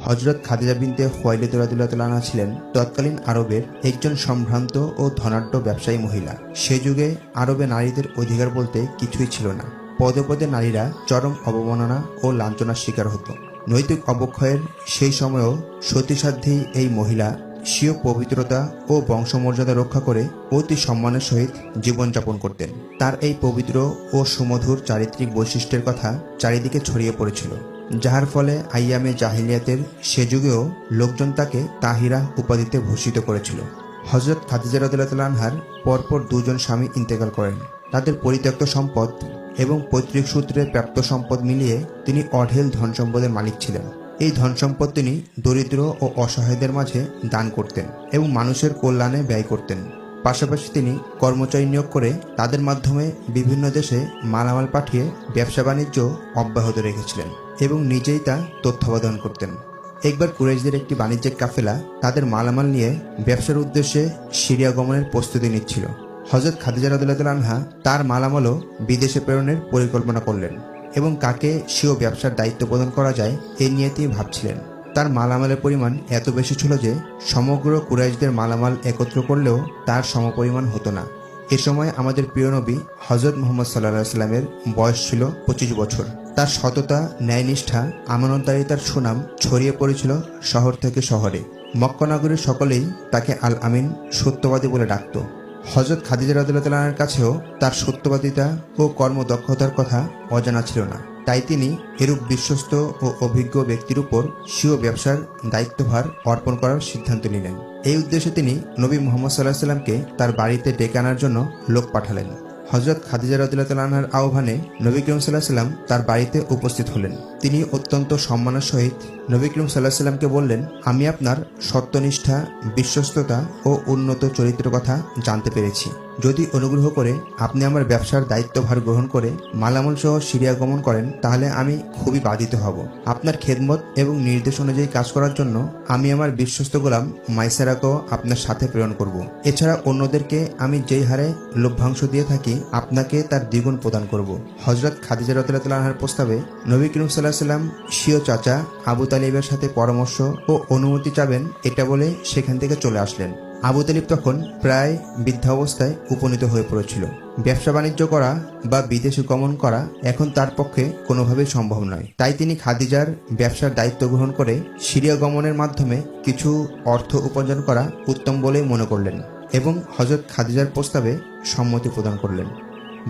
হযরত খাদিজা বিনতে খুয়াইলিদ রাদিয়াল্লাহু তাআলা আনহা ছিলেন তৎকালীন আরবের একজন সম্ভ্রান্ত ও ধনাঢ্য ব্যবসায়ী মহিলা। সে যুগে আরবে নারীদের অধিকার বলতে কিছুই ছিল না। পদে পদে নারীরা চরম অবমাননা ও লাঞ্ছনার শিকার হতো। নৈতিক অবক্ষয়ের সেই সময়েও সতীসাধ্যী এই মহিলা স্বীয় পবিত্রতা ও বংশমর্যাদা রক্ষা করে অতি সম্মানের সহিত জীবনযাপন করতেন। তার এই পবিত্র ও সুমধুর চারিত্রিক বৈশিষ্ট্যের কথা চারিদিকে ছড়িয়ে পড়েছিল, যাহার ফলে আইয়ামে জাহিলিয়াতের সে যুগেও লোকজন তাকে তাহিরা উপাধিতে ভূষিত করেছিল। হযরত খাদিজা রাদিয়াল্লাহু তাআলা আনহার পরপর দুজন স্বামী ইন্তেকাল করেন। তাদের পরিত্যক্ত সম্পদ এবং পৈতৃক সূত্রে প্রাপ্ত সম্পদ মিলিয়ে তিনি অঢেল ধন সম্পদের মালিক ছিলেন। এই ধন সম্পদ তিনি দরিদ্র ও অসহায়দের মাঝে দান করতেন এবং মানুষের কল্যাণে ব্যয় করতেন। পাশাপাশি তিনি কর্মচারী নিয়োগ করে তাদের মাধ্যমে বিভিন্ন দেশে মালামাল পাঠিয়ে ব্যবসা বাণিজ্য অব্যাহত রেখেছিলেন এবং নিজেই তা তত্ত্বাবধান করতেন। একবার কুরাইশদের একটি বাণিজ্যিক কাফেলা তাদের মালামাল নিয়ে ব্যবসার উদ্দেশ্যে সিরিয়া গমনের প্রস্তুতি নিচ্ছিল। হযরত খাদিজা রাদিয়াল্লাহু তাআলা আনহা তার মালামালও বিদেশে প্রেরণের পরিকল্পনা করলেন এবং কাকে স্বীয় ব্যবসার দায়িত্ব প্রদান করা যায় এই নিয়ে তিনি ভাবছিলেন। তার মালামালের পরিমাণ এত বেশি ছিল যে সমগ্র কুরাইশদের মালামাল একত্র করলেও তার সমপরিমাণ হতো না। এ সময় আমাদের প্রিয় নবী হযরত মুহাম্মদ সাল্লাল্লাহু আলাইহি ওয়াসাল্লামের বয়স ছিল 25 বছর। তার সততা, ন্যায়নিষ্ঠা, আমানতদারিতার সুনাম ছড়িয়ে পড়েছিল শহর থেকে শহরে। মক্কা নগরীর সকলেই তাকে আল আমিন, সত্যবাদী বলে ডাকত। হযরত খাদিজা রাদিয়াল্লাহু তাআলার কাছেও তার সত্যবাদিতা ও কর্মদক্ষতার কথা অজানা ছিল না। তাই তিনি এরূপ বিশ্বস্ত ও অভিজ্ঞ ব্যক্তির উপর স্বীয় ব্যবসার দায়িত্বভার অর্পণ করার সিদ্ধান্ত নিলেন। এই উদ্দেশ্যে তিনি নবী মুহাম্মদ সাল্লাল্লাহু আলাইহি ওয়াসাল্লামকে তার বাড়িতে ডেকে আনার জন্য লোক পাঠালেন। হযরত খাদিজা রাদিয়াল্লাহু তাআলা আনহার আহ্বানে নবী করিম সাল্লাল্লাহু আলাইহি ওয়াসাল্লাম তার বাড়িতে উপস্থিত হলেন। তিনি অত্যন্ত সম্মানের সহিত নবী করিম সাল্লাল্লাহু আলাইহি ওয়াসাল্লামকে বললেন, আমি আপনার সত্যনিষ্ঠা, বিশ্বস্ততা ও উন্নত চরিত্রের কথা জানতে পেরেছি। যদি অনুগ্রহ করে আপনি আমার ব্যবসার দায়িত্বভার গ্রহণ করে মালামাল সহ সিরিয়া গমন করেন তাহলে আমি খুবই বাধিত হব। আপনার খেদমত এবং নির্দেশ অনুযায়ী কাজ করার জন্য আমি আমার বিশ্বস্ত গোলাম মাইসারাকেও আপনার সাথে প্রেরণ করব। এছাড়া অন্যদেরকে আমি যেই হারে লভ্যাংশ দিয়ে থাকি আপনাকে তার দ্বিগুণ প্রদান করব। হযরত খাদিজা রাদিয়াল্লাহু তাআলা আনহার প্রস্তাবে নবী করিম সাল্লাল্লাহু আলাইহি ওয়াসাল্লাম স্বীয় চাচা আবু তালিবের সাথে পরামর্শ ও অনুমতি চাবেন এটা বলে সেখান থেকে চলে আসলেন। আবু তালিব তখন প্রায় বৃদ্ধাবস্থায় উপনীত হয়ে পড়েছিল। ব্যবসা বাণিজ্য করা বা বিদেশে গমন করা এখন তার পক্ষে কোনোভাবেই সম্ভব নয়। তাই তিনি খাদিজার ব্যবসার দায়িত্ব গ্রহণ করে সিরিয়া গমনের মাধ্যমে কিছু অর্থ উপার্জন করা উত্তম বলেই মনে করলেন এবং হযরত খাদিজার প্রস্তাবে সম্মতি প্রদান করলেন।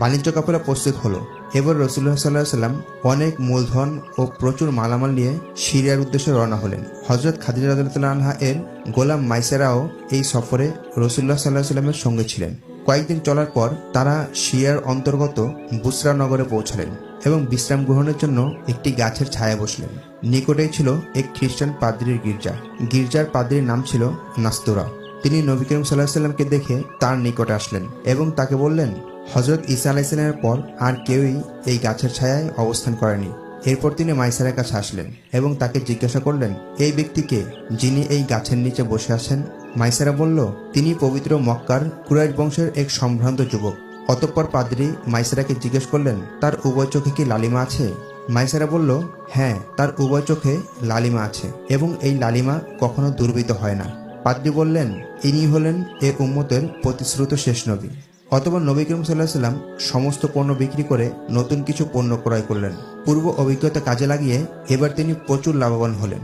বাণিজ্য কাফেলা প্রস্তুত হলো। এবার রাসূলুল্লাহ সাল্লাল্লাহু আলাইহি ওয়াসাল্লাম অনেক মূলধন ও প্রচুর মালামাল নিয়ে সিরিয়ার উদ্দেশ্যে রওনা হলেন। হযরত খাদিজা রাদিয়াল্লাহু তাআলা আনহা এর গোলাম মাইসারাও এই সফরে রাসূলুল্লাহ সাল্লাল্লাহু আলাইহি ওয়াসাল্লামের সঙ্গে ছিলেন। কয়েকদিন চলার পর তারা সিরিয়ার অন্তর্গত বুসরা নগরে পৌঁছালেন এবং বিশ্রাম গ্রহণের জন্য একটি গাছের ছায়ায় বসলেন। নিকটেই ছিল এক খ্রিস্টান পাদ্রীর গির্জা। গির্জার পাদ্রীর নাম ছিল নাস্তুরা। তিনি নবী করিম সাল্লাল্লাহু আলাইহি ওয়াসাল্লামকে দেখে তার নিকটে আসলেন এবং তাকে বললেন, হযরত ঈসা আলাইহিস সালামের পর আর কেউই এই গাছের ছায়ায় অবস্থান করেনি। এরপর তিনি মাইসারের কাছে আসলেন এবং তাকে জিজ্ঞাসা করলেন, এই ব্যক্তিকে যিনি এই গাছের নিচে বসে আছেন? মাইসারা বলল, তিনি পবিত্র মক্কার কুরাইশ বংশের এক সম্ভ্রান্ত যুবক। অতঃপর পাদ্রী মাইসারাকে জিজ্ঞেস করলেন, তার উভয় চোখে কি লালিমা আছে? মাইসারা বলল, হ্যাঁ, তার উভয় চোখে লালিমা আছে এবং এই লালিমা কখনো দুর্বৃত হয় না। পাদ্রী বললেন, ইনি হলেন এ উম্মতের প্রতিশ্রুত শেষ নবী। অতঃপর নবী করিম সাল্লাল্লাহু আলাইহি ওয়াসাল্লাম সমস্ত পণ্য বিক্রি করে নতুন কিছু পণ্য ক্রয় করলেন। পূর্ব অভিজ্ঞতা কাজে লাগিয়ে এবার তিনি প্রচুর লাভবান হলেন।